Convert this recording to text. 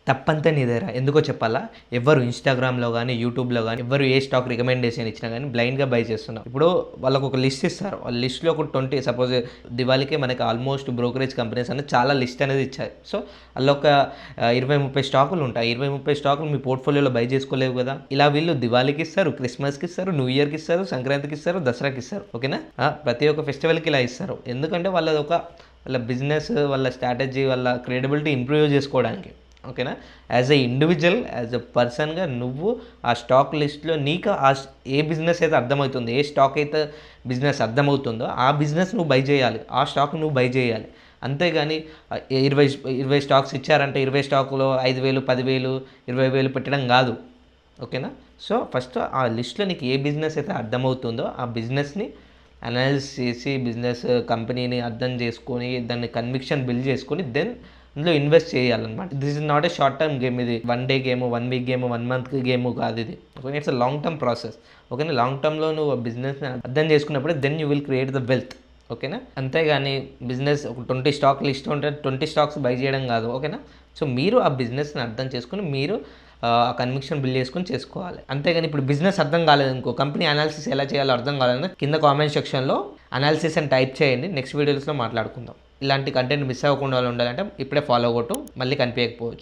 తప్పంతా నీదేరా. ఎందుకో చెప్పాలా? ఎవ్వరు ఇన్‌స్టాగ్రామ్‌లో గానీ, యూట్యూబ్‌లో గానీ ఎవ్వరు ఏ స్టాక్ రికమెండేషన్ ఇచ్చినా గానీ బ్లైండ్‌గా బై చేస్తున్నావు. ఇప్పుడు వాళ్ళకొక లిస్ట్ ఇస్తారు. ఆ లిస్ట్‌లో ఒక 20 సపోజ్ దివాళీకే మనకి ఆల్మోస్ట్ బ్రోకరేజ్ కంపెనీస్ అనేది చాలా లిస్ట్ అనేది ఇచ్చాయి. సో, అందులో ఒక 20, 30 స్టాకులు ఉంటాయి. 20, 30 స్టాకులు మీ పోర్ట్‌ఫోలియోలో బై చేసుకోలేవు కదా! ఇలా వీళ్ళు దివాళీకి ఇస్తారు, క్రిస్మస్‌కి ఇస్తారు, న్యూ ఇయర్‌కి ఇస్తారు, సంక్రాంతికి ఇస్తారు, దసరాకి ఇస్తారు. ఓకేనా? ప్రతి ఒక్క ఫెస్టివల్‌కి ఇలా ఇస్తారు. ఎందుకంటే వాళ్ళ బిజినెస్, వాళ్ళ స్ట్రాటజీ, వాళ్ళ క్రెడిబిలిటీ ఇంప్రూవ్ చేసుకోవడానికి. ఓకేనా? As a individual, as a పర్సన్‌గా నువ్వు ఆ స్టాక్ లిస్ట్‌లో నీకు ఏ బిజినెస్ అయితే అర్థమవుతుందో, ఏ స్టాక్ అయితే బిజినెస్ అర్థమవుతుందో ఆ బిజినెస్ నువ్వు బై చేయాలి. ఆ స్టాక్ నువ్వు బై చేయాలి. అంతేగాని 20 స్టాక్స్ ఇచ్చారంటే 20 స్టాకులో 5,000, 10,000, 20,000 పెట్టడం కాదు. ఓకేనా? సో, ఫస్ట్ ఆ లిస్ట్‌లో నీకు ఏ బిజినెస్ అయితే అర్థమవుతుందో ఆ బిజినెస్‌ని అనలైజ్ చేసి, బిజినెస్ కంపెనీని అర్థం చేసుకొని, దాన్ని కన్విక్షన్ బిల్డ్ చేసుకొని దెన్ ఇందులో ఇన్వెస్ట్ చేయాలన్నమాట. This is not a short term game. ఇది 1 day game, 1 week game, 1 month game కాదు ఇది. Okay, it's a long term process. ఓకేనా? లాంగ్ టర్మ్‌లో నువ్వు ఆ బిజినెస్‌ని అర్థం చేసుకున్నప్పుడే then you will create the wealth. ఓకేనా? అంతేగాని బిజినెస్ ఒక 20 స్టాక్ లిస్ట్ ఉంటే 20 స్టాక్స్ బై చేయడం కాదు. ఓకేనా? సో, మీరు ఆ బిజినెస్‌ని అర్థం చేసుకొని మీరు ఆ కన్విక్షన్ బిల్డ్ చేసుకొని చేసుకోవాలి. అంతేగాని ఇప్పుడు బిజినెస్ అర్థం కాలేదనుకో, కంపెనీ అనాలిసిస్ ఎలా చేయాలో అర్థం కాలేదంటే కింద కామెంట్ సెక్షన్‌లో అనాలిసిస్ అని టైప్ చేయండి. నెక్స్ట్ వీడియోస్‌లో మాట్లాడుకుందాం. ఇలాంటి కంటెంట్ మిస్ అవ్వకుండా ఉండాలంటే ఇప్పుడే ఫాలో కొట్టు, మళ్ళీ కనిపించకపోవచ్చు.